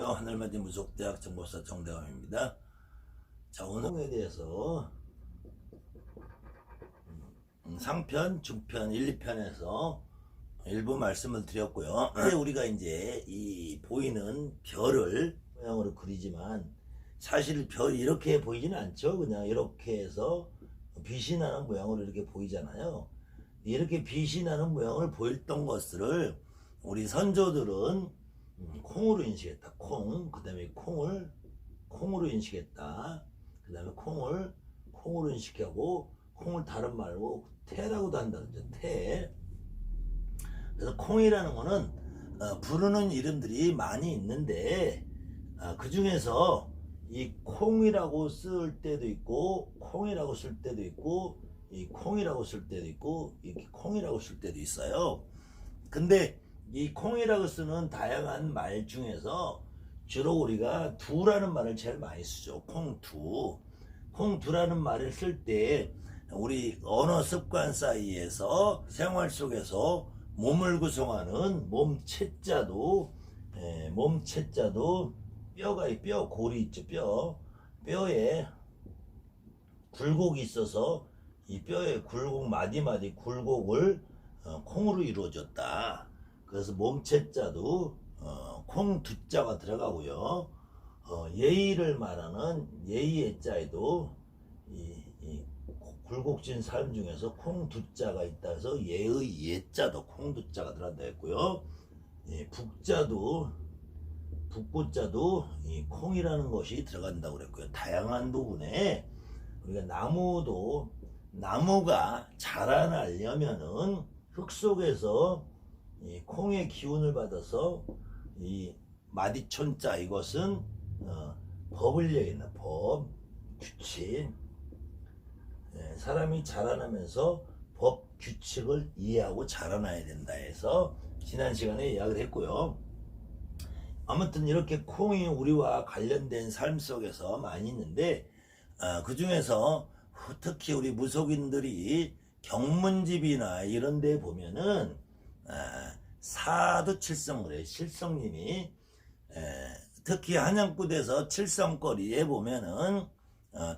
안녕하세요. 하늘맞은 무속대학 정보사 정대감입니다. 자, 오늘에 대해서 상편, 중편, 1, 2편에서 일부 말씀을 드렸고요. 우리가 이제 이 보이는 별을 모양으로 그리지만 사실 별이 이렇게 보이지는 않죠. 그냥 이렇게 해서 빛이 나는 모양으로 이렇게 보이잖아요. 이렇게 빛이 나는 모양을 보였던 것을 우리 선조들은 콩으로 인식했다. 콩. 그 다음에 콩으로 인식했다. 그 다음에 콩으로 인식하고, 콩을 다른 말로 태라고도 한다. 그죠? 태. 그래서 콩이라는 거는 부르는 이름들이 많이 있는데, 그 중에서 이 콩이라고 쓸 때도 있고, 콩이라고 쓸 때도 있고, 이 콩이라고 쓸 때도 있고, 이렇게 콩이라고 쓸 때도 있어요. 근데 이 콩이라고 쓰는 다양한 말 중에서 주로 우리가 두라는 말을 제일 많이 쓰죠. 콩두라는 말을 쓸 때 우리 언어 습관 사이에서 생활 속에서 몸을 구성하는 몸체자도 뼈가 뼈 골이 있죠. 뼈에 굴곡이 있어서 이 뼈의 굴곡 마디마디 굴곡을 콩으로 이루어졌다. 그래서 몸체자도 콩두자가 들어가고요. 예의를 말하는 예의의 자에도 이 굴곡진 삶 중에서 콩두자가 있다 해서 예의 예자도 콩두자가 들어간다 했고요. 북구자도 이 콩이라는 것이 들어간다고 그랬고요. 다양한 부분에 우리가 나무가 자라나려면은 흙 속에서 이 콩의 기운을 받아서 이 마디촌자 이것은 법을 얘기하는 법, 규칙. 사람이 자라나면서 법, 규칙을 이해하고 자라나야 된다 해서 지난 시간에 이야기를 했고요. 아무튼 이렇게 콩이 우리와 관련된 삶 속에서 많이 있는데 그 중에서 특히 우리 무속인들이 경문집이나 이런 데 보면은 사두칠성 그래요. 칠성님이 특히 한양굿에서 칠성거리에 보면은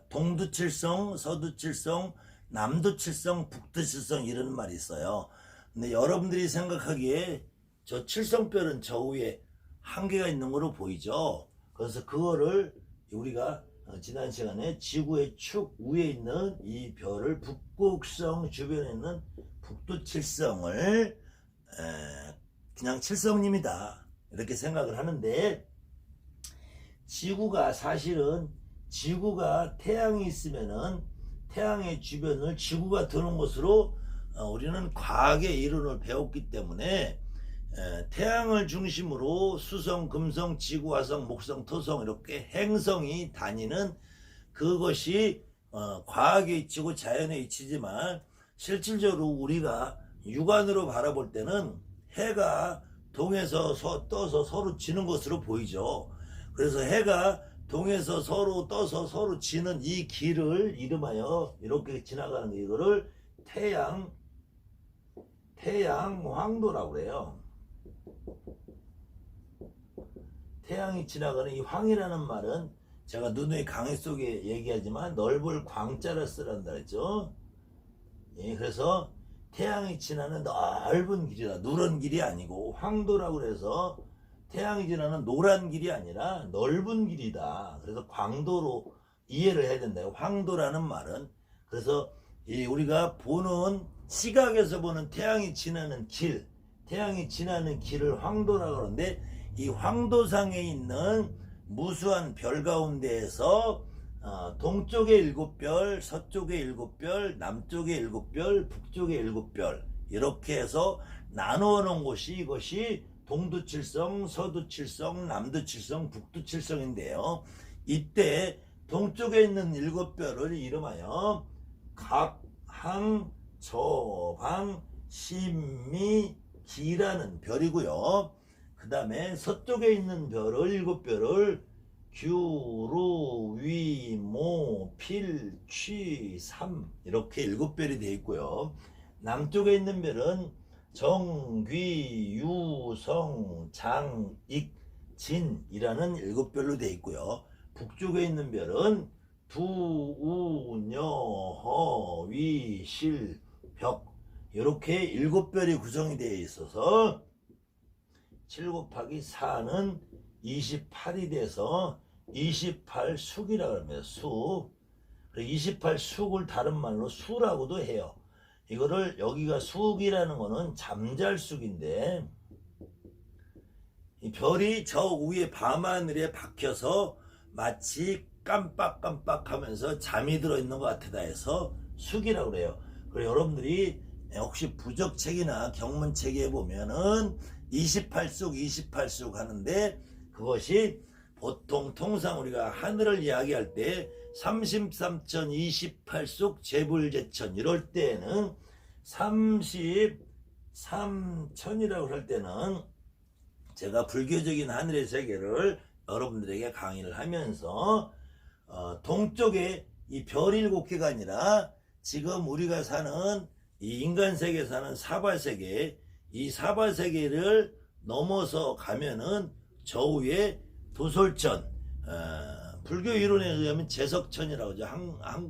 동두칠성, 서두칠성, 남두칠성, 북두칠성 이런 말이 있어요. 근데 여러분들이 생각하기에 저 칠성별은 저 위에 한 개가 있는 거로 보이죠. 그래서 그거를 우리가 지난 시간에 지구의 축 위에 있는 이 별을 북극성 주변에 있는 북두칠성을 그냥 칠성님이다 이렇게 생각을 하는데, 사실은 지구가 태양이 있으면은 태양의 주변을 지구가 도는 것으로 우리는 과학의 이론을 배웠기 때문에 태양을 중심으로 수성, 금성, 지구, 화성, 목성, 토성 이렇게 행성이 다니는 그것이 과학의 이치고 자연의 이치지만, 실질적으로 우리가 육안으로 바라볼 때는 해가 동에서 떠서 서로 지는 것으로 보이죠. 그래서 해가 동에서 서로 떠서 서로 지는 이 길을 이름하여 이렇게 지나가는 이거를 태양황도라고 그래요. 태양이 지나가는 이 황이라는 말은 제가 누누이 강의 속에 얘기하지만 넓을 광자를 쓰란다 했죠. 그래서 태양이 지나는 넓은 길이다. 누런 길이 아니고 황도라고 해서 태양이 지나는 노란 길이 아니라 넓은 길이다. 그래서 광도로 이해를 해야 된다. 황도라는 말은. 그래서 우리가 보는 시각에서 보는 태양이 지나는 길을 황도라고 하는데, 이 황도상에 있는 무수한 별 가운데에서 동쪽에 7별, 서쪽에 7별, 남쪽에 7별, 북쪽에 7별 이렇게 해서 나누어 놓은 곳이 이것이 동두칠성, 서두칠성, 남두칠성, 북두칠성인데요. 이때 동쪽에 있는 7별을 이름하여 각, 항, 저방, 신미, 기라는 별이고요. 그 다음에 서쪽에 있는 별을 7별을 규, 루, 위, 모, 필, 취, 삼 이렇게 7별이 되어 있고요. 남쪽에 있는 별은 정, 귀, 유, 성, 장, 익, 진이라는 7별로 되어 있고요. 북쪽에 있는 별은 두, 우, 녀, 허, 위, 실, 벽 이렇게 7별이 구성이 되어 있어서 7 곱하기 4는 28이 돼서 28숙이라고 합니다. 숙. 28숙을 다른 말로 수라고도 해요. 이거를 여기가 숙이라는 거는 잠잘숙인데 이 별이 저 위에 밤하늘에 박혀서 마치 깜빡깜빡하면서 잠이 들어있는 것 같다 해서 숙이라고 그래요. 그리고 여러분들이 혹시 부적책이나 경문책에 보면은 28숙 28숙 하는데 그것이 보통 통상 우리가 하늘을 이야기할 때 33천 28숙 재불제천 이럴 때는 33천이라고 할 때는 제가 불교적인 하늘의 세계를 여러분들에게 강의를 하면서 동쪽에 이 별 7개가 아니라 지금 우리가 사는 이 인간 세계에 사는 사바세계 이 사바세계를 넘어서 가면은 저 위에 도솔천 불교 이론에 의하면 제석천이라고 하죠.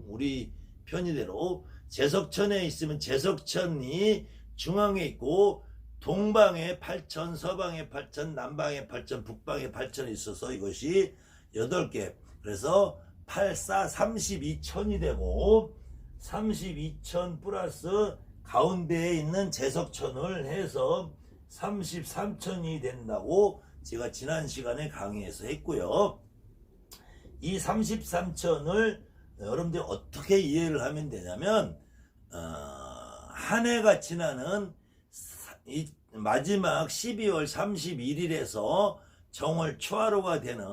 우리 편의대로 제석천에 있으면 제석천이 중앙에 있고 동방에 8천, 서방에 8천, 남방에 8천, 북방에 8천이 있어서 이것이 8개. 그래서 8, 4, 32천이 되고 32천 플러스 가운데에 있는 제석천을 해서 33천이 된다고 제가 지난 시간에 강의에서 했고요. 이 33천을 여러분들이 어떻게 이해를 하면 되냐면 한 해가 지나는 이 마지막 12월 31일에서 정월 초하루가 되는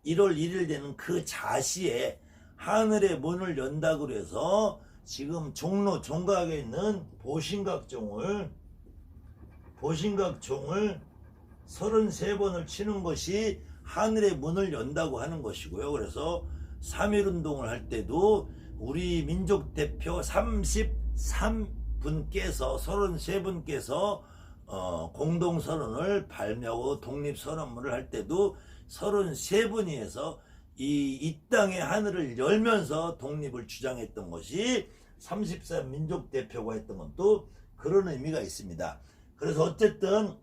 1월 1일 되는 그 자시에 하늘의 문을 연다고 해서 지금 종로 종각에 있는 보신각종을 33번을 치는 것이 하늘의 문을 연다고 하는 것이고요. 그래서 3.1운동을 할 때도 우리 민족 대표 33분께서 33분께서 공동선언을 발명하고 독립선언문을 할 때도 33분이 해서 이 땅의 하늘을 열면서 독립을 주장했던 것이 33 민족 대표가 했던 것도 그런 의미가 있습니다. 그래서 어쨌든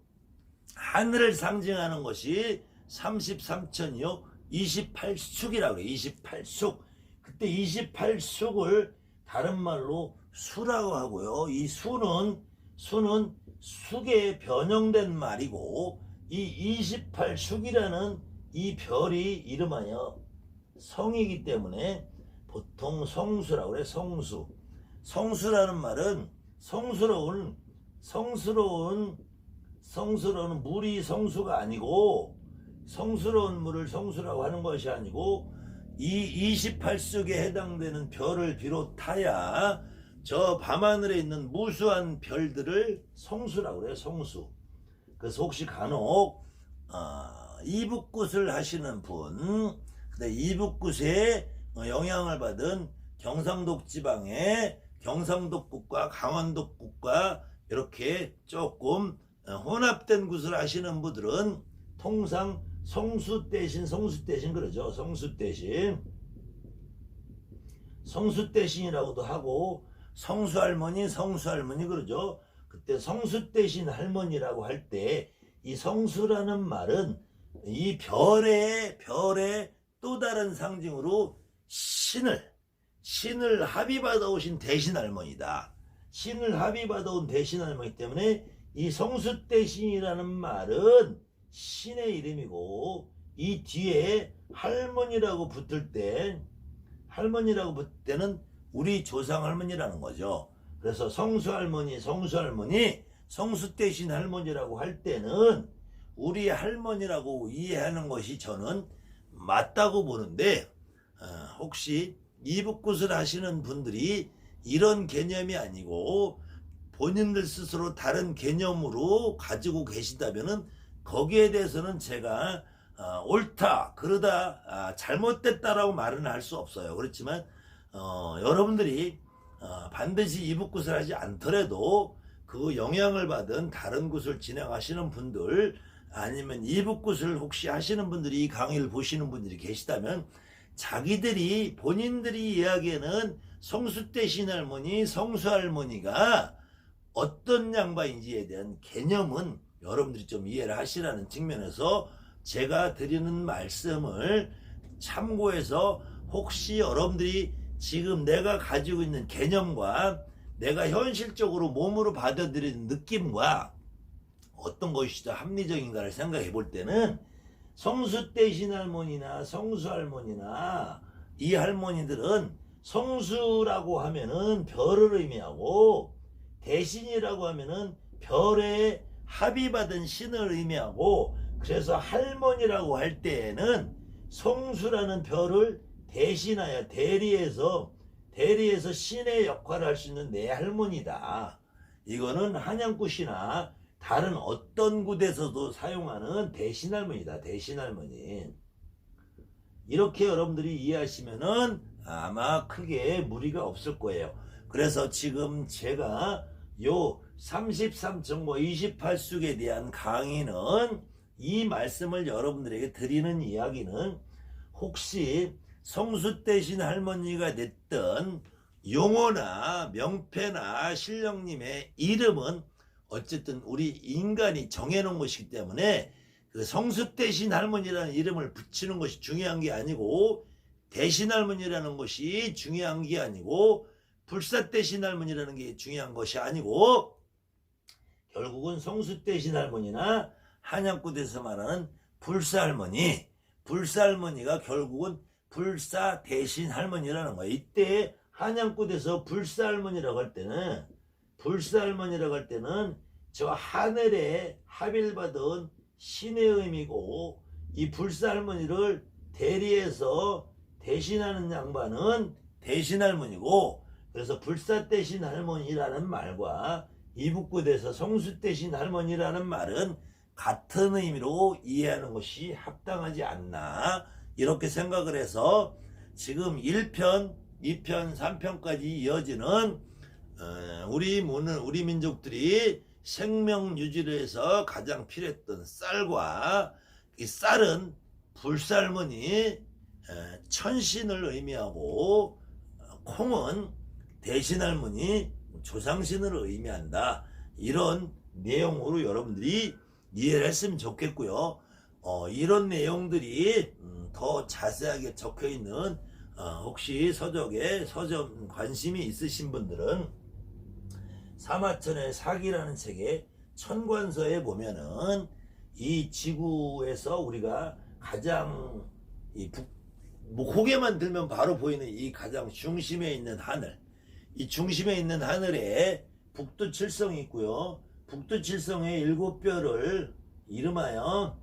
하늘을 상징하는 것이 33천이요 28숙이라고 해요. 28숙. 그때 28숙을 다른 말로 수라고 하고요. 이 수는 숙에 변형된 말이고 이 28숙이라는 이 별이 이름하여 성이기 때문에 보통 성수라고 그래. 성수라는 말은 성스러운 물이 성수가 아니고 성스러운 물을 성수라고 하는 것이 아니고 이 28숙에 해당되는 별을 비롯하여 저 밤하늘에 있는 무수한 별들을 성수라고 그래요. 성수. 그래서 혹시 간혹 이북굿을 하시는 분, 근데 이북굿에 영향을 받은 경상도 지방의 경상도국과 강원도국과 이렇게 조금 혼합된 굿을 하시는 분들은 통상 성수 대신 그러죠. 성수 대신이라고도 하고 성수 할머니 그러죠. 그때 성수 대신 할머니라고 할 때 이 성수라는 말은 이 별의 또 다른 상징으로 신을 합의받아 오신 대신 할머니다. 신을 합의받아 온 대신 할머니 때문에 이 성수 대신이라는 말은 신의 이름이고 이 뒤에 할머니라고 붙을 때는 우리 조상 할머니라는 거죠. 그래서 성수 할머니, 성수 대신 할머니라고 할 때는 우리 할머니라고 이해하는 것이 저는 맞다고 보는데 혹시 이북굿을 하시는 분들이 이런 개념이 아니고 본인들 스스로 다른 개념으로 가지고 계시다면은 거기에 대해서는 제가 옳다, 그러다, 잘못됐다라고 말은 할 수 없어요. 그렇지만 여러분들이 반드시 이북굿을 하지 않더라도 그 영향을 받은 다른 굿을 진행하시는 분들 아니면 이북굿을 혹시 하시는 분들이 이 강의를 보시는 분들이 계시다면 자기들이 본인들이 이야기하는 성수대 신할머니, 성수할머니가 어떤 양반인지에 대한 개념은 여러분들이 좀 이해를 하시라는 측면에서 제가 드리는 말씀을 참고해서 혹시 여러분들이 지금 내가 가지고 있는 개념과 내가 현실적으로 몸으로 받아들이는 느낌과 어떤 것이 더 합리적인가를 생각해 볼 때는 성수대 신할머니나 성수할머니나 이 할머니들은 성수라고 하면은 별을 의미하고 대신이라고 하면은 별에 합의받은 신을 의미하고, 그래서 할머니라고 할 때에는 성수라는 별을 대신하여 대리해서 신의 역할을 할 수 있는 내 할머니다. 이거는 한양굿이나 다른 어떤 굿에서도 사용하는 대신할머니다. 대신할머니. 이렇게 여러분들이 이해하시면은 아마 크게 무리가 없을 거예요. 그래서 지금 제가 요 33.28숙에 대한 강의는 이 말씀을 여러분들에게 드리는 이야기는 혹시 성수 대신 할머니가 됐던 용어나 명패나 신령님의 이름은 어쨌든 우리 인간이 정해놓은 것이기 때문에 그 성수 대신 할머니라는 이름을 붙이는 것이 중요한 게 아니고, 대신 할머니라는 것이 중요한 게 아니고, 불사 대신 할머니라는 게 중요한 것이 아니고, 결국은 성수 대신 할머니나 한양굿에서 말하는 불사 할머니, 불사 할머니가 결국은 불사 대신 할머니라는 거예요. 이때 한양굿에서 불사 할머니라고 할 때는 저 하늘에 합일받은 신의 의미고, 이 불사 할머니를 대리해서 대신하는 양반은 대신 할머니고, 그래서 불사 대신 할머니라는 말과 이북굿에서 성수 대신 할머니라는 말은 같은 의미로 이해하는 것이 합당하지 않나, 이렇게 생각을 해서 지금 1편, 2편, 3편까지 이어지는 우리 민족들이 생명 유지를 해서 가장 필요했던 쌀과, 이 쌀은 불살머니 천신을 의미하고, 콩은 대신할머니 조상신을 의미한다. 이런 내용으로 여러분들이 이해를 했으면 좋겠고요. 이런 내용들이 더 자세하게 적혀 있는 혹시 서적에 서점 관심이 있으신 분들은 사마천의 사기라는 책에 천관서에 보면은 이 지구에서 우리가 가장 고개만 들면 바로 보이는 이 가장 중심에 있는 하늘, 이 중심에 있는 하늘에 북두칠성이 있고요. 북두칠성의 7별을 이름하여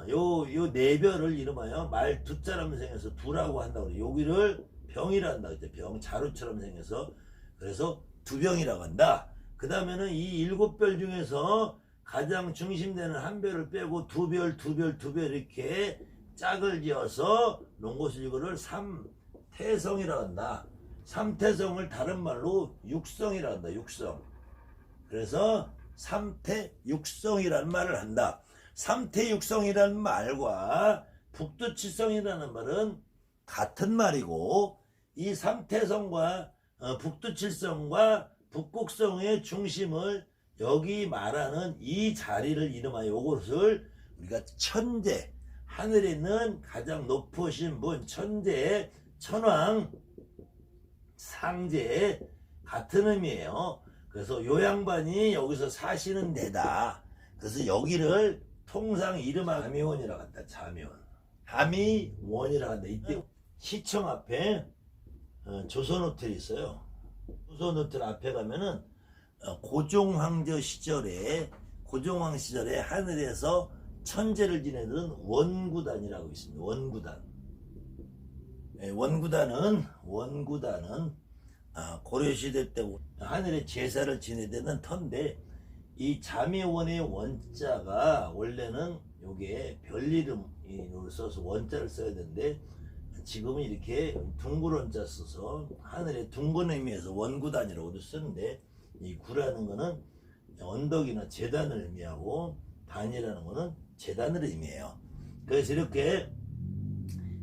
요 4별을 이름하여 말 두자라면 생겨서 두라고 한다고 그래요. 여기를 병이라 한다 그랬죠. 병, 자루처럼 생겨서. 그래서 두병이라고 한다. 그 다음에는 이 7별 중에서 가장 중심되는 한 별을 빼고 두 별 이렇게 짝을 지어서 놓은 것을 이거를 삼태성이라고 한다. 삼태성을 다른 말로 육성이라고 한다. 육성. 그래서 삼태육성이라는 말을 한다. 삼태육성이라는 말과 북두칠성이라는 말은 같은 말이고, 이 삼태성과 북두칠성과 북곡성의 중심을 여기 말하는 이 자리를 이름하여 이것을 우리가 천재, 하늘에 있는 가장 높으신 분, 천재, 천왕, 상제 같은 의미예요. 그래서 요 양반이 여기서 사시는 데다. 그래서 여기를 통상 이름하고 자미원이라고 한다. 자미원. 자미원이라고 한다. 이때 시청 앞에 조선호텔이 있어요. 조선호텔 앞에 가면은 고종황저 시절에 하늘에서 천재를 지내던 원구단이라고 있습니다. 원구단. 원구단은 고려시대 때 하늘에 제사를 지내던 터인데, 이 자미원의 원자가 원래는 요게 별 이름으로 써서 원자를 써야 되는데, 지금은 이렇게 둥근 원자 써서 하늘에 둥근 의미에서 원구단이라고도 쓰는데, 이 구라는 거는 언덕이나 재단을 의미하고, 단이라는 거는 재단을 의미해요. 그래서 이렇게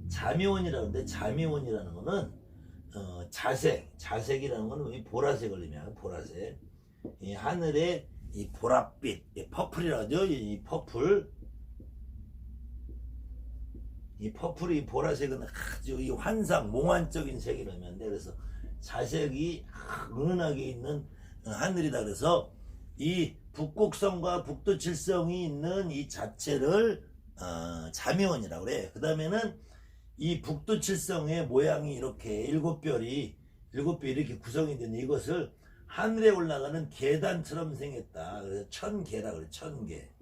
자미원이라고 하는데, 자미원이라는 거는 자색이라는 거는 이 보라색을 의미해요. 보라색. 이 하늘의 이 보랏빛, 이 퍼플이라고 하죠. 이 퍼플이 보라색은 아주 이 환상, 몽환적인 색을 의미하는데, 그래서 자색이 은은하게 있는 하늘이다. 그래서 이 북곡성과 북두칠성이 있는 이 자체를 자미원이라고 그래. 그 다음에는 이 북두칠성의 모양이 이렇게 일곱 별이 이렇게 구성이 된 이것을 하늘에 올라가는 계단처럼 생겼다. 그래서 천계라고 그래.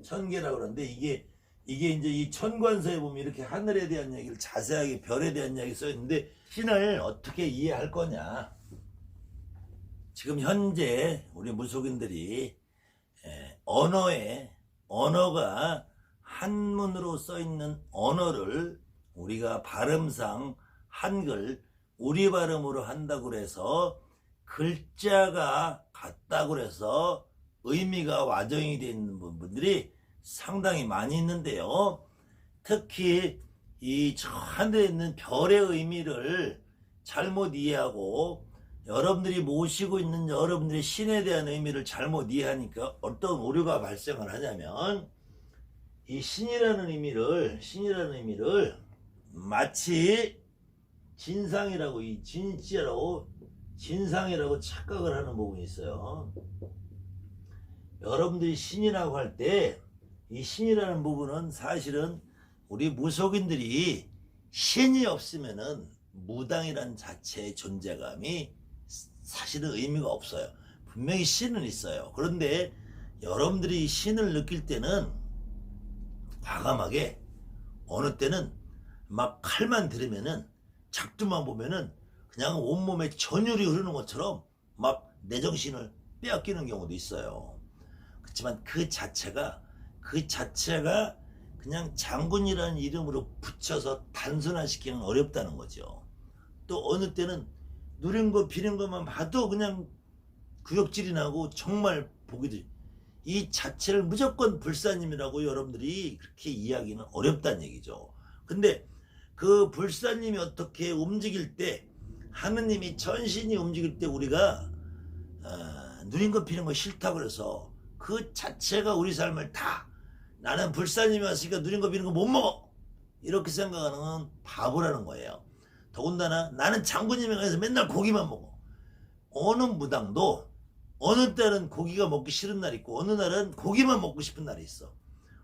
천계라고 그러는데, 이게 이제 이 천관서에 보면 이렇게 하늘에 대한 얘기를 자세하게, 별에 대한 이야기 써 있는데, 신을 어떻게 이해할 거냐. 지금 현재 우리 무속인들이 언어가 한문으로 써 있는 언어를 우리가 발음상 한글 우리 발음으로 한다고 해서 글자가 같다고 해서 의미가 와정이 되어 있는 분들이 상당히 많이 있는데요. 특히 이 하늘에 있는 별의 의미를 잘못 이해하고, 여러분들이 모시고 있는 여러분들의 신에 대한 의미를 잘못 이해하니까 어떤 오류가 발생을 하냐면, 이 신이라는 의미를 마치 진상이라고, 이 진상이라고 착각을 하는 부분이 있어요. 여러분들이 신이라고 할 때 이 신이라는 부분은 사실은 우리 무속인들이 신이 없으면은 무당이란 자체의 존재감이 사실은 의미가 없어요. 분명히 신은 있어요. 그런데 여러분들이 신을 느낄 때는 과감하게, 어느 때는 막 칼만 들으면은, 작두만 보면은 그냥 온몸에 전율이 흐르는 것처럼 막 내 정신을 빼앗기는 경우도 있어요. 그렇지만 그 자체가 그냥 장군이라는 이름으로 붙여서 단순화시키는 어렵다는 거죠. 또 어느 때는 누린 거 비린 것만 봐도 그냥 구역질이 나고 정말 보기도, 이 자체를 무조건 불사님이라고 여러분들이 그렇게 이야기는 어렵다는 얘기죠. 근데 그 불사님이 어떻게 움직일 때, 하느님이 천신이 움직일 때 우리가 누린 거 비린 거 싫다고 그래서 그 자체가 우리 삶을 다, 나는 불사님이 왔으니까 누린 거 비린 거 못 먹어, 이렇게 생각하는 건 바보라는 거예요. 더군다나 나는 장군님에 가서 맨날 고기만 먹어. 어느 무당도 어느 날은 고기가 먹기 싫은 날이 있고, 어느 날은 고기만 먹고 싶은 날이 있어.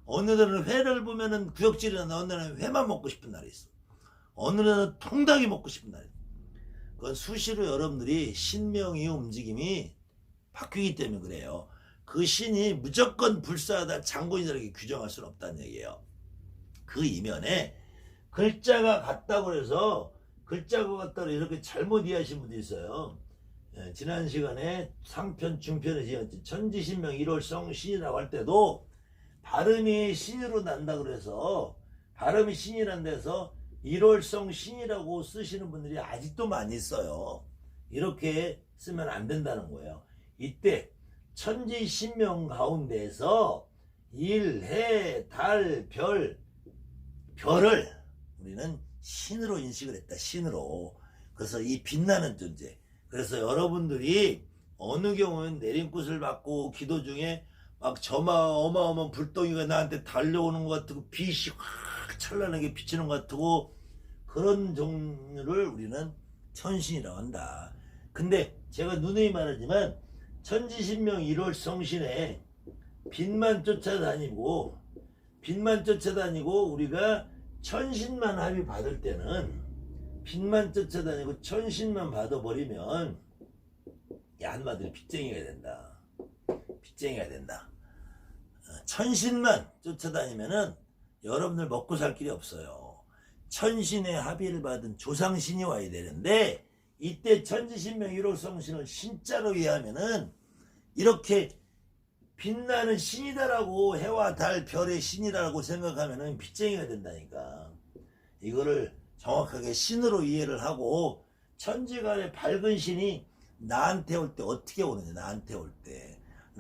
어느 날은 회를 보면은 구역질이 나는데, 어느 날은 회만 먹고 싶은 날이 있어. 어느 날은 통닭이 먹고 싶은 날이 있어. 그건 수시로 여러분들이 신명의 움직임이 바뀌기 때문에 그래요. 그 신이 무조건 불사하다, 장군이다 이렇게 규정할 수는 없다는 얘기예요. 그 이면에 글자가 같다고 해서 글자가 같다고 이렇게 잘못 이해하신 분도 있어요. 지난 시간에 상편 중편에 천지신명 1월성 신이라고 할 때도 발음이 신으로 난다 그래서, 발음이 신이란 데서 1월성 신이라고 쓰시는 분들이 아직도 많이 있어요. 이렇게 쓰면 안 된다는 거예요. 이때 천지신명 가운데에서 일, 해, 달, 별을 우리는 신으로 인식을 했다. 신으로. 그래서 이 빛나는 존재. 그래서 여러분들이 어느 경우는 내림굿을 받고 기도 중에 막 어마어마한 불덩이가 나한테 달려오는 것 같고, 빛이 확 찬란하게 비치는 것 같고, 그런 종류를 우리는 천신이라고 한다. 근데 제가 누누이 말하지만 천지신명 1월 성신에 빛만 쫓아다니고 우리가 천신만 합의 받을 때는, 빛만 쫓아다니고 천신만 받아버리면 한마디로 빚쟁이가 된다. 천신만 쫓아다니면은 여러분들 먹고 살 길이 없어요. 천신의 합의를 받은 조상신이 와야 되는데, 이때 천지신명 1호 성신을 신자로 이해하면은 이렇게 빛나는 신이다라고, 해와 달 별의 신이라고 생각하면은 빚쟁이가 된다니까. 이거를 정확하게 신으로 이해를 하고, 천지간의 밝은 신이 나한테 올 때 어떻게 오느냐. 나한테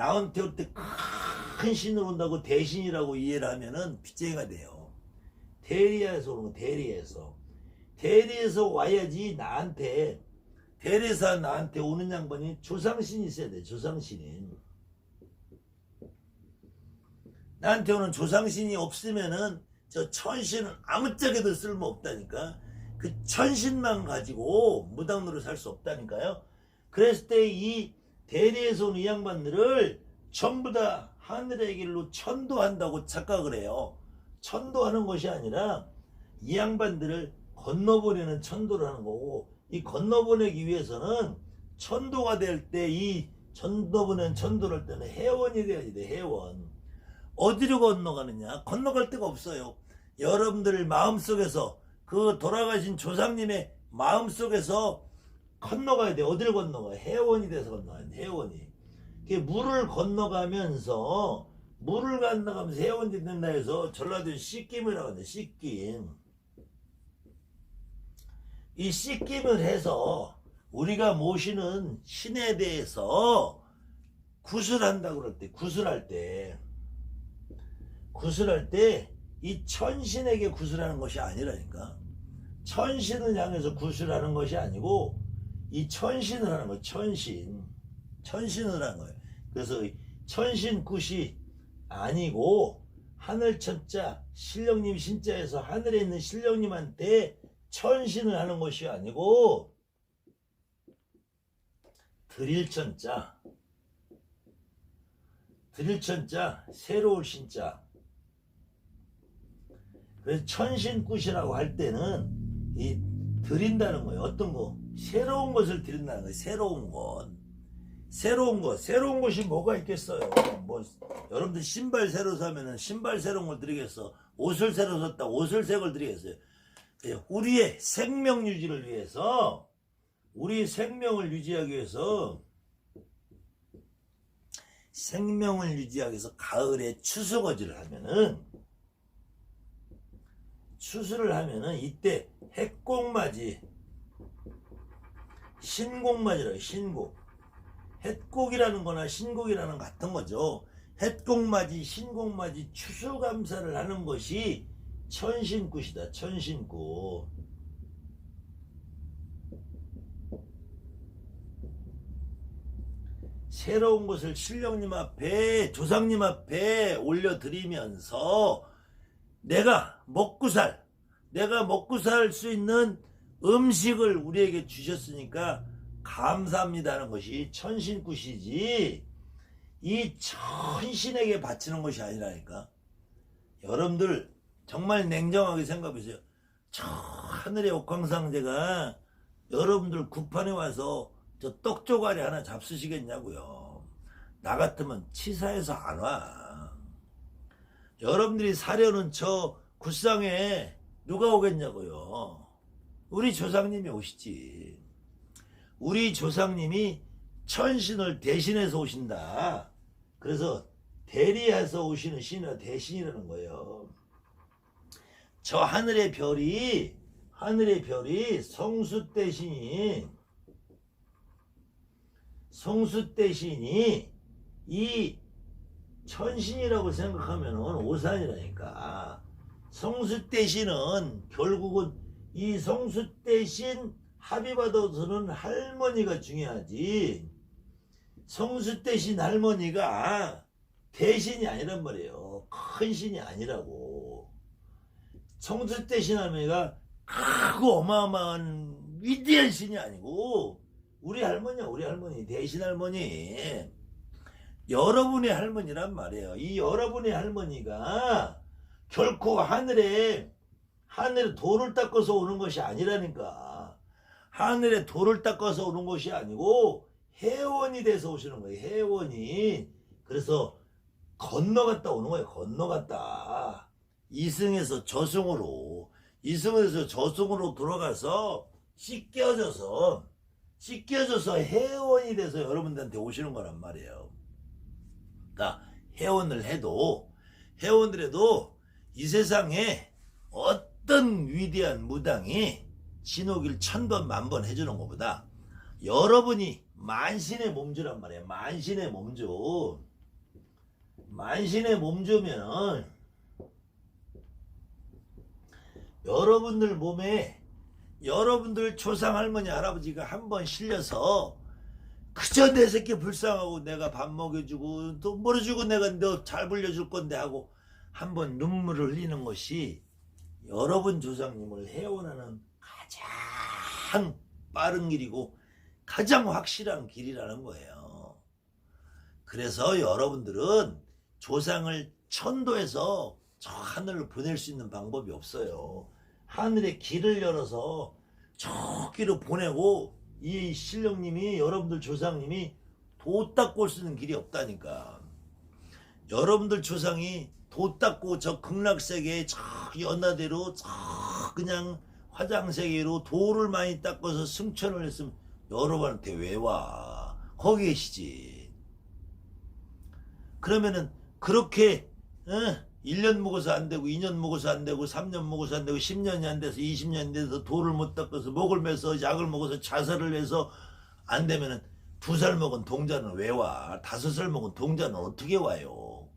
나한테 올 때 큰 신으로 온다고 대신이라고 이해를 하면은 빚쟁이가 돼요. 대리에서 오는 거, 대리에서. 대리에서 와야지 나한테, 대리에서 나한테 오는 양반이 조상신이 있어야 돼, 조상신이. 나한테 오는 조상신이 없으면은 저 천신은 아무짝에도 쓸모없다니까. 그 천신만 가지고 무당으로 살 수 없다니까요. 그랬을 때 이 대리에서 온 이 양반들을 전부 다 하늘의 길로 천도한다고 착각을 해요. 천도하는 것이 아니라 이 양반들을 건너보내는 천도를 하는 거고, 이 건너보내기 위해서는 천도가 될 때 이 건너보내는 천도를 할 때는 해원이 돼야지 돼, 해원. 어디로 건너가느냐? 건너갈 데가 없어요. 여러분들 마음속에서 그 돌아가신 조상님의 마음속에서 건너가야 돼. 어디를 건너가? 해원이 돼서 건너가야 돼. 해원이. 물을 건너가면서 해원이 된다 해서 전라도에 씻김이라고 하는데, 씻김. 이 씻김을 해서 우리가 모시는 신에 대해서 구슬한다고 그럴 때, 구슬할 때 이 천신에게 구슬하는 것이 아니라니까. 천신을 향해서 구슬하는 것이 아니고 이 천신을 하는 거예요. 천신을 하는 거예요. 그래서 천신굿이 아니고 하늘천자 신령님 신자에서 하늘에 있는 신령님한테 천신을 하는 것이 아니고 드릴천자 새로울 신자. 그래서 천신굿이라고 할 때는 이 드린다는 거예요. 어떤 거? 새로운 것을 드린다는 거예요. 새로운 것이 뭐가 있겠어요? 뭐 여러분들 신발 새로 사면은 신발 새로운 걸 드리겠어. 옷을 새로 샀다 옷을 새 걸 드리겠어요. 우리의 생명 유지를 위해서, 우리 생명을 유지하기 위해서 가을에 추수거지를 하면은 이때 핵곡맞이, 신곡맞이라고 해요. 신곡. 햇곡이라는 거나 신곡이라는 같은 거죠. 햇곡맞이, 신곡맞이 추수감사를 하는 것이 천신굿이다. 천신굿. 새로운 것을 신령님 앞에, 조상님 앞에 올려드리면서 내가 먹고 살 수 있는 음식을 우리에게 주셨으니까 감사합니다는 것이 천신굿이지, 이 천신에게 바치는 것이 아니라니까. 여러분들 정말 냉정하게 생각해보세요. 저 하늘의 옥황상제가 여러분들 굿판에 와서 저 떡조가리 하나 잡수시겠냐고요. 나 같으면 치사해서 안 와. 여러분들이 사려는 저 굿상에 누가 오겠냐고요. 우리 조상님이 오시지. 우리 조상님이 천신을 대신해서 오신다. 그래서 대리해서 오시는 신이라 대신이라는 거예요. 저 하늘의 별이 성수 대신이 이 천신이라고 생각하면 오산이라니까. 성수 대신은 결국은 이 성수 대신 합의받아서는 할머니가 중요하지, 성수 대신 할머니가 대신이 아니란 말이에요. 큰 신이 아니라고. 성수 대신 할머니가 크고 어마어마한 위대한 신이 아니고 우리 할머니야. 우리 할머니, 대신 할머니. 여러분의 할머니란 말이에요. 이 여러분의 할머니가 결코 하늘에 돌을 닦아서 오는 것이 아니라니까. 하늘에 돌을 닦아서 오는 것이 아니고 해원이 돼서 오시는 거예요. 해원이. 그래서 건너갔다 오는 거예요. 건너갔다. 이승에서 저승으로 돌아가서 씻겨져서 해원이 돼서 여러분들한테 오시는 거란 말이에요. 그러니까 해원을 해도 이 세상에 어떤 위대한 무당이 진호길 1000번 만번 해주는 것보다 여러분이 만신의 몸주란 말이에요. 만신의 몸주. 만신의 몸조면 여러분들 몸에 여러분들 조상 할머니 할아버지가 한번 실려서 그저 내 새끼 불쌍하고 내가 밥 먹여주고 또 물어주고 내가 너 잘 불려줄 건데 하고 한번 눈물을 흘리는 것이 여러분 조상님을 해원하는 가장 빠른 길이고 가장 확실한 길이라는 거예요. 그래서 여러분들은 조상을 천도에서 저 하늘로 보낼 수 있는 방법이 없어요. 하늘에 길을 열어서 저 길로 보내고 이 신령님이 여러분들 조상님이 도 닦고 올 수 있는 길이 없다니까. 여러분들 조상이 도 닦고 저 극락세계에 저 연화대로 저 그냥 화장세계로 도를 많이 닦아서 승천을 했으면 여러분한테 왜 와? 거기 계시지. 그러면은 그렇게 1년 먹어서 안 되고 2년 먹어서 안 되고 3년 먹어서 안 되고 10년이 안 돼서 20년이 돼서 도를 못 닦아서 목을 매서 약을 먹어서 자살을 해서 안 되면은 2살 먹은 동자는 왜 와? 5살 먹은 동자는 어떻게 와요?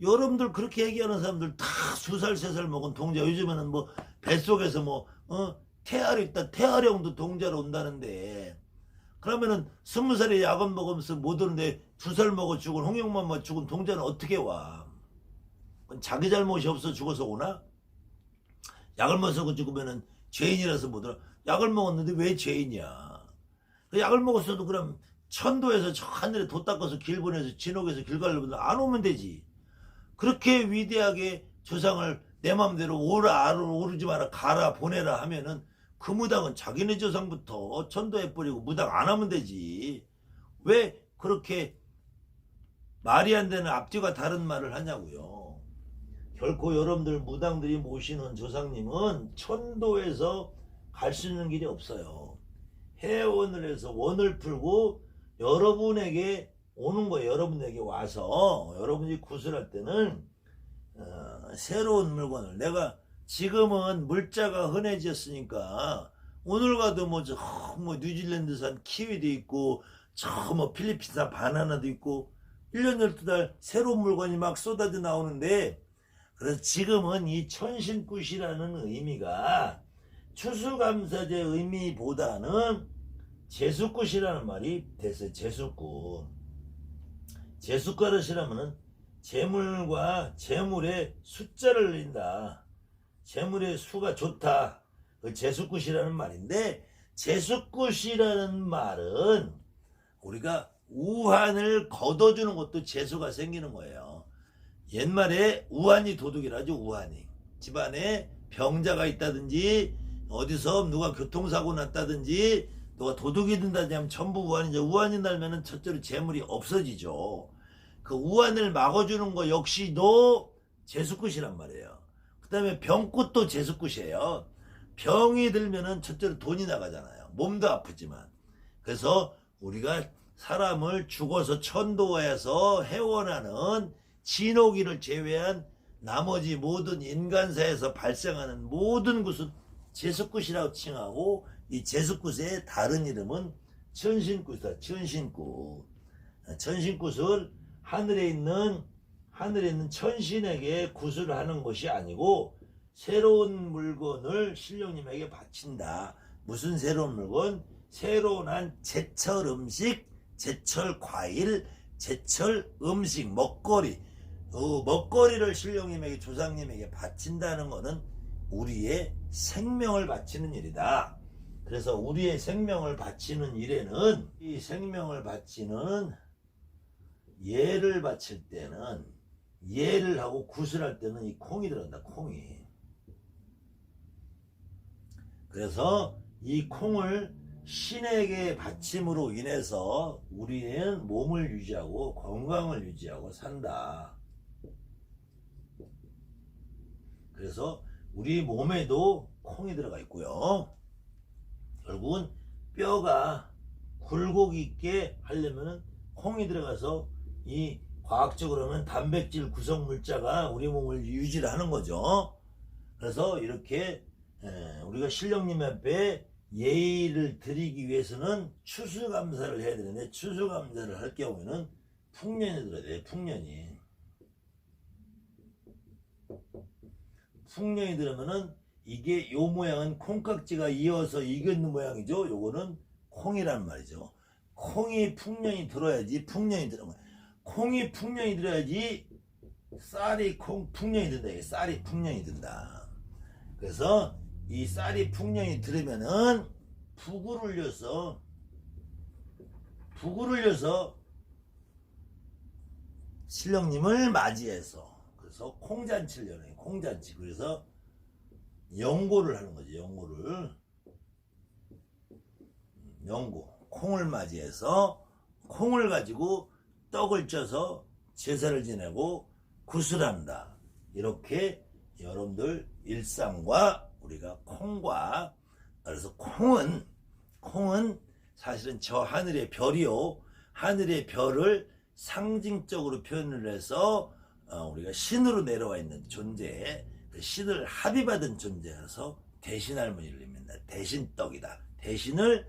여러분들 그렇게 얘기하는 사람들 다 2살 3살 먹은 동자 요즘에는 뭐 뱃속에서 뭐 태아리 있다 태아령도 동자로 온다는데 그러면은 20살에 약을 먹으면서 못 오는데 2살 먹어 죽은 홍역만 먹어 죽은 동자는 어떻게 와? 자기 잘못이 없어 죽어서 오나? 약을 먹어서 죽으면은 죄인이라서 못 오나? 약을 먹었는데 왜 죄인이야? 약을 먹었어도 그럼 천도에서 저 하늘에 도 닦아서 길 보내서 진옥에서 길 가려면 안 오면 되지. 그렇게 위대하게 조상을 내 맘대로 오르지 마라 가라 보내라 하면은 그 무당은 자기네 조상부터 천도에 뿌리고 무당 안 하면 되지. 왜 그렇게 말이 안 되는 앞뒤가 다른 말을 하냐고요. 결코 여러분들 무당들이 모시는 조상님은 천도에서 갈 수 있는 길이 없어요. 해원을 해서 원을 풀고 여러분에게 오는 거예요. 여러분에게 와서 여러분이 구슬할 때는 새로운 물건을 내가 지금은 물자가 흔해졌으니까 오늘 가도 뭐 뉴질랜드산 키위도 있고 저 뭐 필리핀산 바나나도 있고 1년 12달 새로운 물건이 막 쏟아져 나오는데 그래서 지금은 이 천신굿이라는 의미가 추수감사제 의미보다는 재수굿이라는 말이 됐어요. 재수굿. 재수가릇이라면은 재물과 재물의 숫자를 늘린다. 재물의 수가 좋다. 그 재수굿이라는 말인데 재수굿이라는 말은 우리가 우환을 걷어주는 것도 재수가 생기는 거예요. 옛말에 우환이 도둑이라 하죠. 우환이. 집안에 병자가 있다든지 어디서 누가 교통사고 났다든지 누가 도둑이 든다든지 하면 전부 우환이죠. 우환이 날면은 첫째로 재물이 없어지죠. 그 우환을 막아주는 거 역시도 재수굿이란 말이에요. 그 다음에 병굿도 재수굿이에요. 병이 들면은 첫째로 돈이 나가잖아요. 몸도 아프지만. 그래서 우리가 사람을 죽어서 천도에서 해원하는 진옥이를 제외한 나머지 모든 인간사에서 발생하는 모든 것은 재수굿이라고 칭하고 이 재수굿의 다른 이름은 천신굿이다. 천신굿. 천신굿을 하늘에 있는 천신에게 굿을 하는 것이 아니고 새로운 물건을 신령님에게 바친다. 무슨 새로운 물건? 새로운 한 제철 음식, 제철 과일, 제철 음식, 먹거리. 먹거리를 신령님에게 조상님에게 바친다는 것은 우리의 생명을 바치는 일이다. 그래서 우리의 생명을 바치는 일에는 이 생명을 바치는 예를 바칠 때는 예를 하고 구슬할 때는 이 콩이 들어간다. 콩이. 그래서 이 콩을 신에게 바침으로 인해서 우리는 몸을 유지하고 건강을 유지하고 산다. 그래서 우리 몸에도 콩이 들어가 있고요. 결국은 뼈가 굴곡 있게 하려면 콩이 들어가서 이 과학적으로는 단백질 구성 물자가 우리 몸을 유지를 하는 거죠. 그래서 이렇게 우리가 신령님 앞에 예의를 드리기 위해서는 추수감사를 해야 되는데 추수감사를 할 경우에는 풍년이 들어야 돼요. 풍년이. 풍년이 들으면은 이게 요 모양은 콩깍지가 이어서 이겨 있는 모양이죠. 요거는 콩이란 말이죠. 콩이 풍년이 들어야지 풍년이 들어. 콩이 풍년이 들어야지 쌀이 풍년이 든다. 이게 쌀이 풍년이 든다. 그래서 이 쌀이 풍년이 들으면은 북을 울려서 신령님을 맞이해서 그래서 콩잔치를 여는 콩잔치. 그래서 연고를 하는 거지. 연고 콩을 맞이해서 콩을 가지고 떡을 쪄서 제사를 지내고 구슬한다. 이렇게 여러분들 일상과 우리가 콩과 그래서 콩은 사실은 저 하늘의 별이요. 하늘의 별을 상징적으로 표현을 해서 우리가 신으로 내려와 있는 존재, 그 신을 합의받은 존재라서 대신할머니를 입니다. 대신떡이다. 대신은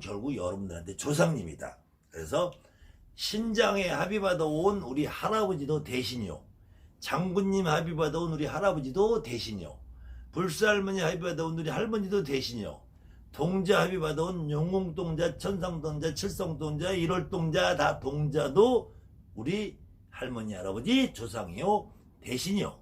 결국 여러분들한테 조상님이다. 그래서 신장에 합의받아 온 우리 할아버지도 대신이요. 장군님 합의받아 온 우리 할아버지도 대신이요. 불사할머니 합의받아 온 우리 할머니도 대신이요. 동자 합의받아 온 영공동자, 천상동자, 칠성동자, 일월동자 다 동자도 우리 할머니 할아버지 조상이요. 대신이요.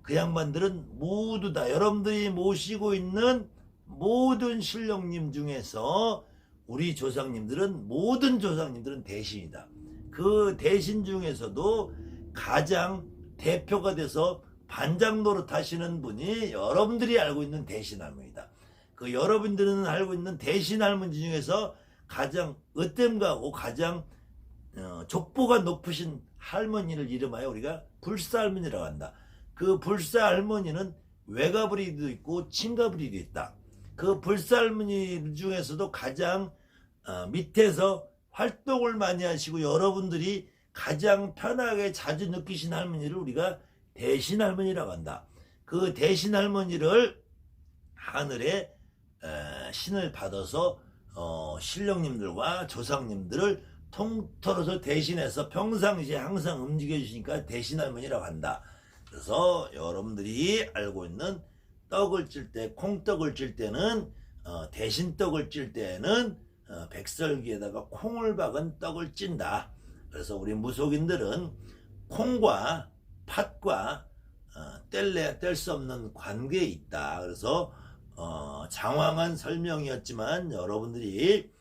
그 양반들은 모두 다 여러분들이 모시고 있는 모든 신령님 중에서 우리 조상님들은 모든 조상님들은 대신이다. 그 대신 중에서도 가장 대표가 돼서 반장 노릇 하시는 분이 여러분들이 알고 있는 대신 할머니다. 그 여러분들은 알고 있는 대신 할머니 중에서 가장 으뜸가고 가장 족보가 높으신 할머니를 이름하여 우리가 불사할머니라고 한다. 그 불사할머니는 외가부리도 있고 친가부리도 있다. 그 불사할머니 중에서도 가장 밑에서 활동을 많이 하시고 여러분들이 가장 편하게 자주 느끼신 할머니를 우리가 대신 할머니라고 한다. 그 대신 할머니를 하늘에 신을 받아서 신령님들과 조상님들을 통틀어서 대신해서 평상시에 항상 움직여 주시니까 대신 할머니라고 한다. 그래서 여러분들이 알고 있는 떡을 찔 때, 콩떡을 찔 때는 대신 떡을 찔 때는 백설기에다가 콩을 박은 떡을 찐다. 그래서 우리 무속인들은 콩과 팥과 뗄래야 뗄 수 없는 관계에 있다. 그래서 장황한 설명이었지만 여러분들이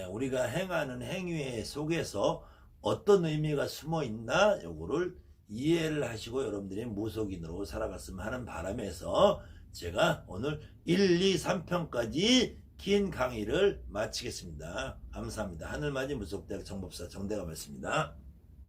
우리가 행하는 행위 속에서 어떤 의미가 숨어 있나 요거를 이해를 하시고 여러분들이 무속인으로 살아갔으면 하는 바람에서 제가 오늘 1, 2, 3편까지 긴 강의를 마치겠습니다. 감사합니다. 하늘맞이 무속대학 정법사 정대감이었습니다.